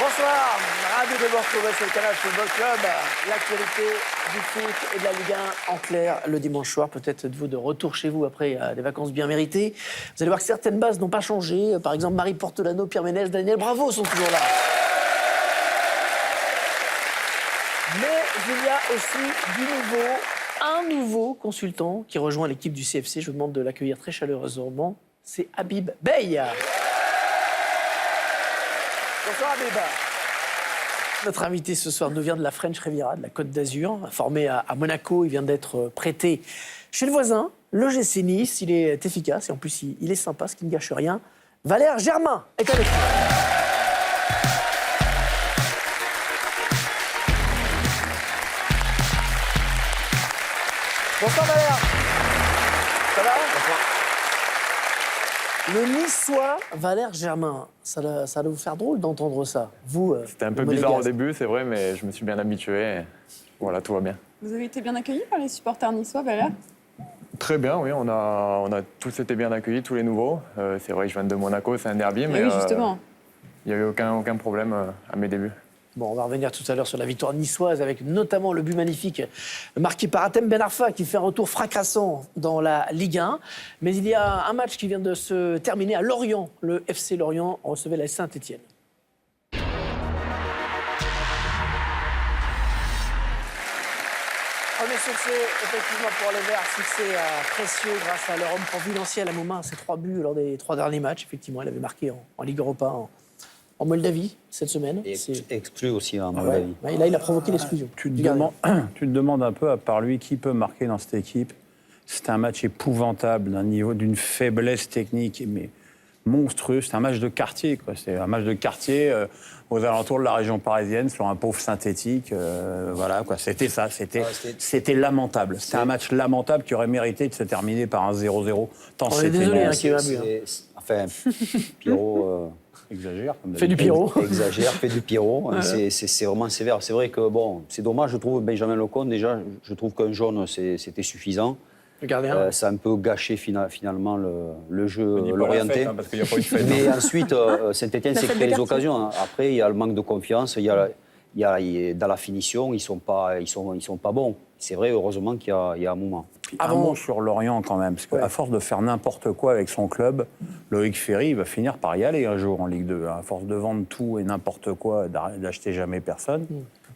Bonsoir, ravi de vous retrouver sur le canal Football Club. L'actualité du foot et de la Ligue 1 en clair le dimanche soir. Peut-être êtes-vous de retour chez vous après des vacances bien méritées. Vous allez voir que certaines bases n'ont pas changé. Par exemple, Marie Portolano, Pierre Ménès, Daniel Bravo sont toujours là. Mais il y a aussi un nouveau consultant qui rejoint l'équipe du CFC. Je vous demande de l'accueillir très chaleureusement. C'est Habib Beye. Bonsoir Habib. Notre invité ce soir nous vient de la French Riviera, de la Côte d'Azur, formé à Monaco. Il vient d'être prêté chez le voisin, le GC Nice. Il est efficace et en plus il est sympa, ce qui ne gâche rien. Valère Germain est avec nous. Bonsoir Valère. Ça va? Bonsoir. Le Niçois Valère Germain, ça doit vous faire drôle d'entendre ça. Vous, c'était un peu bizarre au début, c'est vrai, mais je me suis bien habitué. Et voilà, tout va bien. Vous avez été bien accueilli par les supporters niçois, Valère? Très bien, oui. On a tous été bien accueillis, tous les nouveaux. C'est vrai que je viens de Monaco, c'est un derby, mais oui, justement. Il n'y a eu aucun problème à mes débuts. Bon, on va revenir tout à l'heure sur la victoire niçoise avec notamment le but magnifique marqué par Hatem Ben Arfa qui fait un retour fracassant dans la Ligue 1. Mais il y a un match qui vient de se terminer à Lorient. Le FC Lorient recevait la Saint-Etienne. Premier succès, effectivement, pour les Verts. Succès précieux grâce à leur homme providentiel à Mouma. Ses 3 buts lors des 3 derniers matchs. Effectivement, il avait marqué en Ligue Europa, en Moldavie cette semaine. Et exclu aussi en Moldavie. Ouais, là, il a provoqué l'exclusion. Tu te demandes un peu, à part lui, qui peut marquer dans cette équipe. C'était un match épouvantable, d'un niveau, d'une faiblesse technique, mais monstrueux. C'était un match de quartier, quoi. C'est un match de quartier aux alentours de la région parisienne, sur un pauvre synthétique. Voilà, quoi. C'était ça. C'était lamentable. C'était un match lamentable qui aurait mérité de se terminer par un 0-0. On est désolé qu'il y ait eu un but. Enfin, Pierrot... Exagère. Fait du Pierrot. Exagère, fait du Pierrot. C'est vraiment sévère. C'est vrai que, bon, c'est dommage, je trouve, Benjamin Lecomte, déjà, je trouve qu'un jaune, c'était suffisant. Ça a un peu gâché finalement le jeu l'orienté. Parce qu'il n'y a pas eu de fête. Mais ensuite, Saint-Etienne s'est créé les occasions. Après, il y a le manque de confiance, il y a dans la finition, ils sont pas bons. C'est vrai, heureusement qu'il y a un moment. Un mot sur Lorient quand même, parce qu'à force de faire n'importe quoi avec son club, Loïc Ferry il va finir par y aller un jour en Ligue 2. À force de vendre tout et n'importe quoi, d'acheter jamais personne.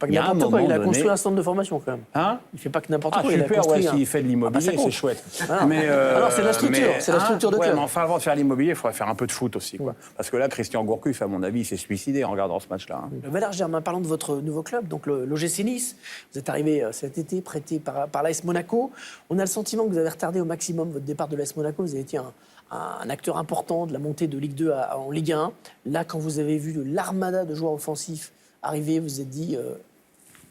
Il y a n'importe quoi, il a construit un centre de formation quand même. Hein? Il ne fait pas que n'importe quoi, il a super, construit. S'il fait de l'immobilier, c'est chouette. Mais alors c'est la structure, c'est la structure de club. Mais enfin, avant de faire l'immobilier, il faudrait faire un peu de foot aussi. Quoi. Parce que là, Christian Gourcuff, à mon avis, il s'est suicidé en regardant ce match-là. Valère Germain, parlons de votre nouveau club, donc l'OGC Nice. Vous êtes arrivé cet été, prêté par l'AS Monaco. On a le sentiment que vous avez retardé au maximum votre départ de l'AS Monaco. Vous avez été un acteur important de la montée de Ligue 2 en Ligue 1. Là, quand vous avez vu l'armada de joueurs offensifs arriver, vous vous êtes dit...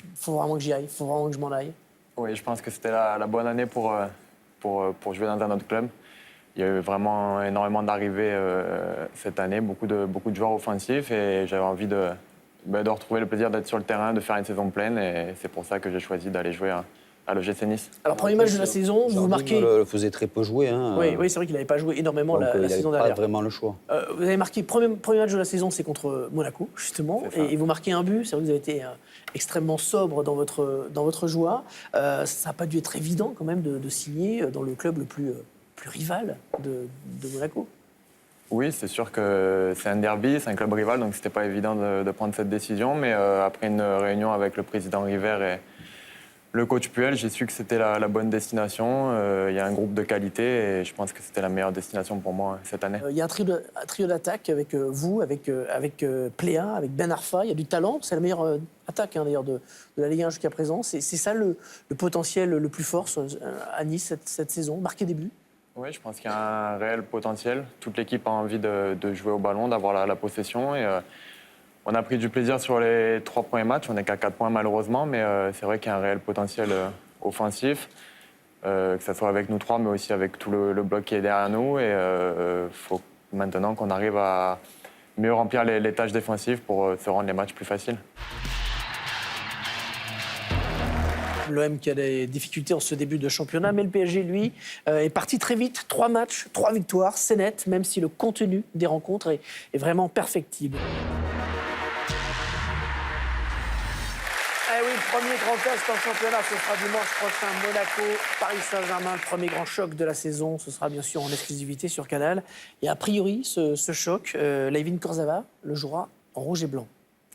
Il faut vraiment que j'y aille, il faut vraiment que je m'en aille. Oui, je pense que c'était la bonne année pour jouer dans un autre club. Il y a eu vraiment énormément d'arrivées cette année, beaucoup de joueurs offensifs et j'avais envie de retrouver le plaisir d'être sur le terrain, de faire une saison pleine et c'est pour ça que j'ai choisi d'aller jouer à l'OGC Nice. Alors, premier match de la saison, vous marquez... Il le faisait très peu jouer. Oui, c'est vrai qu'il n'avait pas joué énormément la saison dernière. Il n'avait pas vraiment le choix. Vous avez marqué, premier match de la saison, c'est contre Monaco, justement, et vous marquez un but. C'est vrai que vous avez été extrêmement sobre dans votre joie. Ça n'a pas dû être évident, quand même, de signer dans le club le plus rival de Monaco. Oui, c'est sûr que c'est un derby, c'est un club rival, donc c'était pas évident de prendre cette décision. Mais après une réunion avec le président River et le coach Puel, j'ai su que c'était la bonne destination. Il y a un groupe de qualité et je pense que c'était la meilleure destination pour moi cette année. Il y a un trio d'attaque avec vous, avec Pléa, avec Ben Arfa. Il y a du talent. C'est la meilleure attaque d'ailleurs de la Ligue 1 jusqu'à présent. C'est ça le potentiel le plus fort à Nice cette saison. Marquer des buts. Oui, je pense qu'il y a un réel potentiel. Toute l'équipe a envie de jouer au ballon, d'avoir la possession. Et, on a pris du plaisir sur les 3 premiers matchs. On n'est qu'à 4 points malheureusement, mais c'est vrai qu'il y a un réel potentiel offensif, que ce soit avec nous 3, mais aussi avec tout le bloc qui est derrière nous. Et il faut maintenant qu'on arrive à mieux remplir les tâches défensives pour se rendre les matchs plus faciles. L'OM qui a des difficultés en ce début de championnat, mais le PSG, lui, est parti très vite. 3 matchs, 3 victoires, c'est net, même si le contenu des rencontres est vraiment perfectible. premier grand test en championnat, ce sera dimanche prochain, Monaco, Paris Saint-Germain, le premier grand choc de la saison. Ce sera bien sûr en exclusivité sur Canal. Et a priori, ce choc, Layvin Kurzawa le jouera en rouge et blanc.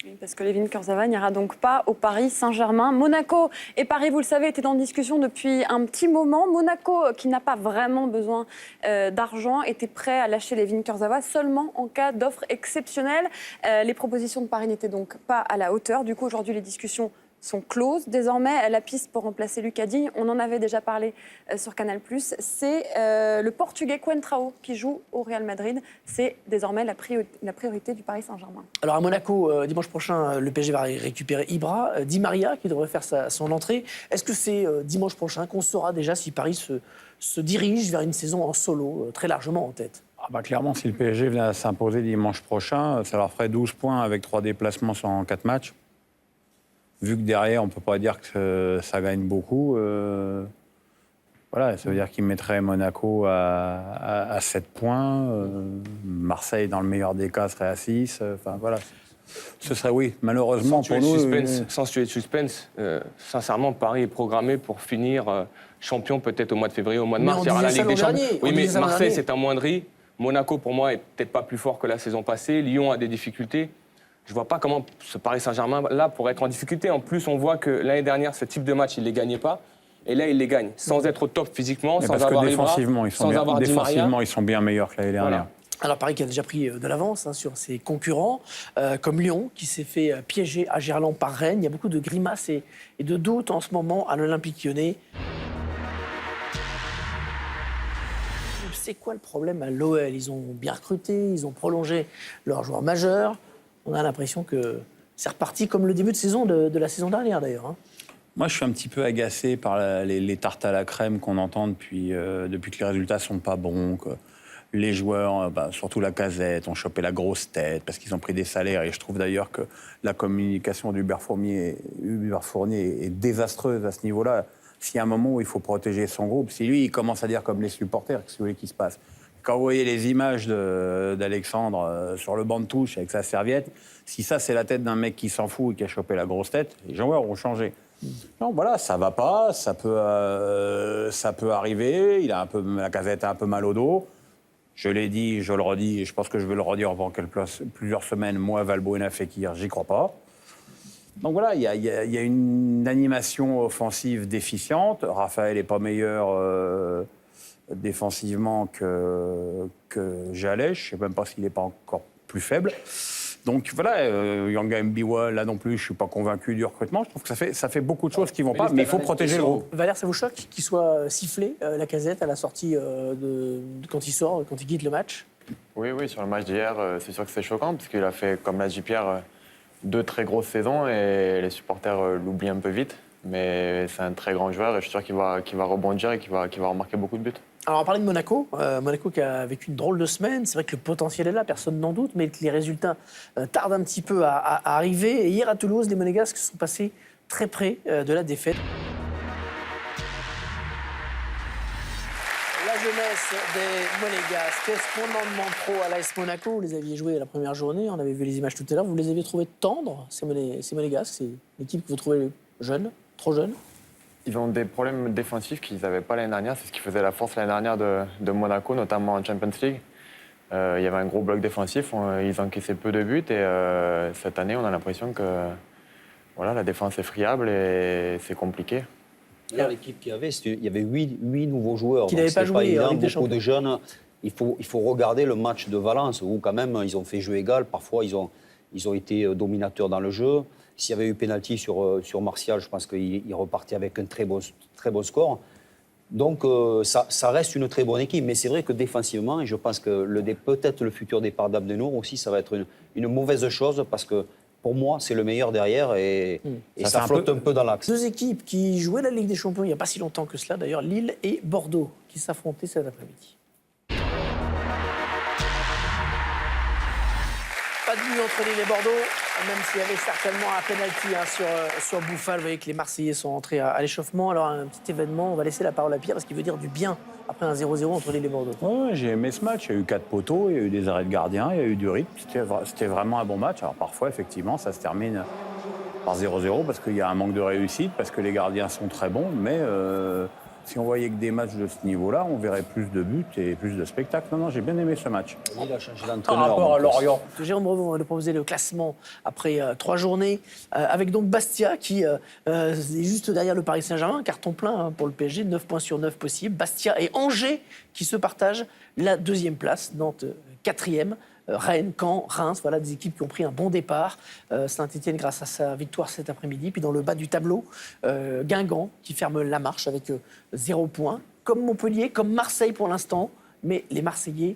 Oui, parce que Layvin Kurzawa n'ira donc pas au Paris Saint-Germain. Monaco et Paris, vous le savez, étaient en discussion depuis un petit moment. Monaco, qui n'a pas vraiment besoin d'argent, était prêt à lâcher Layvin Kurzawa seulement en cas d'offre exceptionnelle. Les propositions de Paris n'étaient donc pas à la hauteur. Du coup, aujourd'hui, les discussions sont closes. Désormais, la piste pour remplacer Lucas Digne, on en avait déjà parlé sur Canal+, c'est le Portugais Coentrao qui joue au Real Madrid. C'est désormais la priorité du Paris Saint-Germain. Alors à Monaco, dimanche prochain, le PSG va récupérer Ibra, Di Maria qui devrait faire son entrée. Est-ce que c'est dimanche prochain qu'on saura déjà si Paris se dirige vers une saison en solo, très largement en tête? Clairement, si le PSG vient à s'imposer dimanche prochain, ça leur ferait 12 points avec 3 déplacements en 4 matchs. Vu que derrière, on ne peut pas dire que ça gagne beaucoup, voilà, ça veut dire qu'ils mettraient Monaco à 7 points. Marseille, dans le meilleur des cas, serait à 6. Enfin, voilà. Ce serait, oui, malheureusement pour nous... Sans tuer de suspense, sincèrement, Paris est programmé pour finir champion peut-être au mois de février, au mois de mars. Il y aura la Ligue des Champions. Oui, mais Marseille, c'est amoindri. Monaco, pour moi, est peut-être pas plus fort que la saison passée. Lyon a des difficultés. Je ne vois pas comment ce Paris Saint-Germain, là, pourrait être en difficulté. En plus, on voit que l'année dernière, ce type de match, il ne les gagnait pas. Et là, il les gagne, sans être au top physiquement, sans avoir défensivement, Ibra, défensivement, ils sont bien meilleurs que l'année dernière. Voilà. Alors Paris qui a déjà pris de l'avance sur ses concurrents, comme Lyon, qui s'est fait piéger à Gerland par Rennes. Il y a beaucoup de grimaces et de doutes en ce moment à l'Olympique Lyonnais. C'est quoi le problème à l'OL? Ils ont bien recruté, ils ont prolongé leurs joueurs majeurs. On a l'impression que c'est reparti comme le début de saison de la saison dernière, d'ailleurs. Hein. Moi, je suis un petit peu agacé par les tartes à la crème qu'on entend depuis que les résultats ne sont pas bons. Que les joueurs, surtout la Casette, ont chopé la grosse tête parce qu'ils ont pris des salaires. Et je trouve d'ailleurs que la communication d'Hubert Fournier est désastreuse à ce niveau-là. S'il y a un moment où il faut protéger son groupe, si lui, il commence à dire comme les supporters, qu'est-ce que vous voulez qu'il se passe? Quand vous voyez les images d'Alexandre sur le banc de touche avec sa serviette, si ça, c'est la tête d'un mec qui s'en fout et qui a chopé la grosse tête, les joueurs ont changé. Non, voilà, ça va pas, ça peut arriver. La Casette a un peu mal au dos. Je l'ai dit, je le redis, et je pense que je vais le redire pendant plusieurs semaines. Moi, Valbuena Fekir, j'y crois pas. Donc voilà, il y a une animation offensive déficiente. Raphaël n'est pas meilleur défensivement que Jalech. Je ne sais même pas s'il n'est pas encore plus faible. Donc voilà, Yanga Mbiwa, là non plus, je ne suis pas convaincu du recrutement. Je trouve que ça fait beaucoup de choses qui ne vont pas, mais il faut protéger le groupe. Valère, ça vous choque qu'il soit sifflé, la Casette, à la sortie quand il sort, quand il quitte le match? Oui, sur le match d'hier, c'est sûr que c'est choquant, parce qu'il a fait, comme l'a dit Pierre, 2 très grosses saisons, et les supporters l'oublient un peu vite. Mais c'est un très grand joueur, et je suis sûr qu'il va rebondir et qu'il va remarquer beaucoup de buts. Alors, on parlait de Monaco. Monaco qui a vécu une drôle de semaine. C'est vrai que le potentiel est là, personne n'en doute, mais que les résultats tardent un petit peu à arriver. Et hier, à Toulouse, les Monégasques sont passés très près de la défaite. La jeunesse des Monégasques. Est-ce qu'on en demande trop à l'AS Monaco? Vous les aviez joués la première journée, on avait vu les images tout à l'heure. Vous les aviez trouvés tendres, ces Monégasques? C'est l'équipe que vous trouvez jeune, trop jeune? Ils ont des problèmes défensifs qu'ils n'avaient pas l'année dernière. C'est ce qui faisait la force l'année dernière de Monaco, notamment en Champions League. Il y avait un gros bloc défensif, ils encaissaient peu de buts. Et cette année, on a l'impression que la défense est friable et c'est compliqué. L'équipe qu'il y avait, il y avait 8 nouveaux joueurs. Qui n'avaient pas joué en Ligue des Champions. Beaucoup de jeunes. Il faut regarder le match de Valence, où quand même, ils ont fait jeu égal. Parfois, ils ont été dominateurs dans le jeu. S'il y avait eu pénalty sur Martial, je pense qu'il repartait avec un très bon score. Donc, ça reste une très bonne équipe. Mais c'est vrai que défensivement, et je pense que peut-être le futur départ d'Abdenour aussi, ça va être une mauvaise chose, parce que pour moi, c'est le meilleur derrière et ça flotte un peu dans l'axe. 2 équipes qui jouaient la Ligue des Champions il n'y a pas si longtemps que cela, d'ailleurs, Lille et Bordeaux, qui s'affrontaient cet après-midi. Pas de but entre Lille et Bordeaux, même s'il y avait certainement un pénalty sur Bouffal. Vous voyez que les Marseillais sont entrés à l'échauffement. Alors, un petit événement, on va laisser la parole à Pierre, parce qu'il veut dire du bien après un 0-0 entre Lille et Bordeaux. Ouais, j'ai aimé ce match. Il y a eu 4 poteaux, il y a eu des arrêts de gardien, il y a eu du rythme. C'était vraiment un bon match. Alors parfois, effectivement, ça se termine par 0-0 parce qu'il y a un manque de réussite, parce que les gardiens sont très bons, mais si on voyait que des matchs de ce niveau-là, on verrait plus de buts et plus de spectacles. Non, j'ai bien aimé ce match. Il a changé Par d'entraîneur. rapport à Lorient. Jérôme Revaux va nous proposer le classement après 3 journées, avec donc Bastia qui est juste derrière le Paris Saint-Germain, carton plein pour le PSG, 9 points sur 9 possibles. Bastia et Angers qui se partagent la 2e place, Nantes 4e. Rennes, Caen, Reims, voilà des équipes qui ont pris un bon départ. Saint-Etienne grâce à sa victoire cet après-midi. Puis dans le bas du tableau, Guingamp qui ferme la marche avec 0 points. Comme Montpellier, comme Marseille pour l'instant. Mais les Marseillais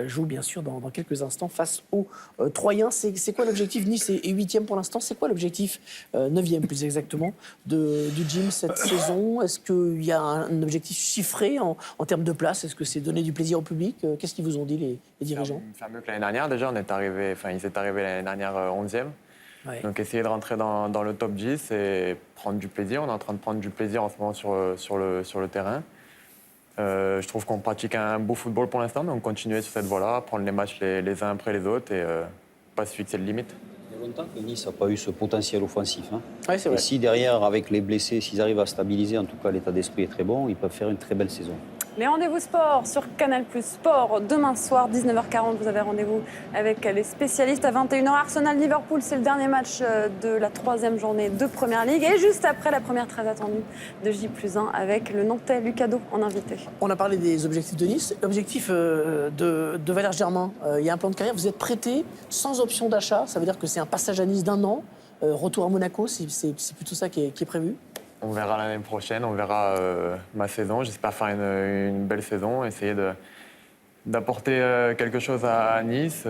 jouent bien sûr dans quelques instants face aux Troyens. C'est quoi l'objectif? Nice est 8e pour l'instant. C'est quoi l'objectif 9e plus exactement du gym cette saison? Est-ce qu'il y a un objectif chiffré en termes de place? Est-ce que c'est donner du plaisir au public? Qu'est-ce qu'ils vous ont dit les dirigeants? Faire mieux que l'année dernière déjà. Ils étaient arrivés l'année dernière 11e. Ouais. Donc essayer de rentrer dans le top 10 et prendre du plaisir. On est en train de prendre du plaisir en ce moment sur le terrain. Je trouve qu'on pratique un beau football pour l'instant, donc continuer sur cette voie-là, prendre les matchs les uns après les autres et pas se fixer de limite. Il y a longtemps que Nice n'a pas eu ce potentiel offensif. Hein. Ouais, c'est vrai. Et si derrière, avec les blessés, s'ils arrivent à stabiliser, en tout cas l'état d'esprit est très bon, ils peuvent faire une très belle saison. Les rendez-vous sport sur Canal+ Sport, demain soir, 19h40, vous avez rendez-vous avec les spécialistes à 21h. Arsenal-Liverpool, c'est le dernier match de la 3e journée de Première Ligue. Et juste après, la première très attendue de J+1 avec le Nantais Lucado en invité. On a parlé des objectifs de Nice. L'objectif de Valère Germain, il y a un plan de carrière. Vous êtes prêté sans option d'achat. Ça veut dire que c'est un passage à Nice d'1 an. Retour à Monaco, c'est plutôt ça qui est prévu. On verra l'année prochaine, on verra ma saison. J'espère faire une belle saison, essayer d'apporter quelque chose à Nice,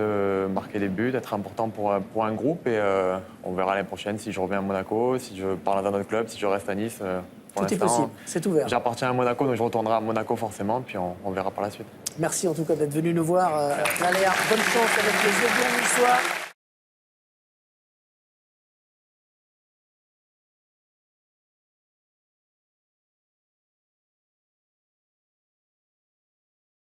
marquer des buts, être important pour un groupe. Et on verra l'année prochaine si je reviens à Monaco, si je pars dans un autre club, si je reste à Nice. Tout est possible, c'est ouvert. J'appartiens à Monaco, donc je retournerai à Monaco forcément, puis on verra par la suite. Merci en tout cas d'être venu nous voir. Valère, bonne chance, avec plaisir. Bonne soir.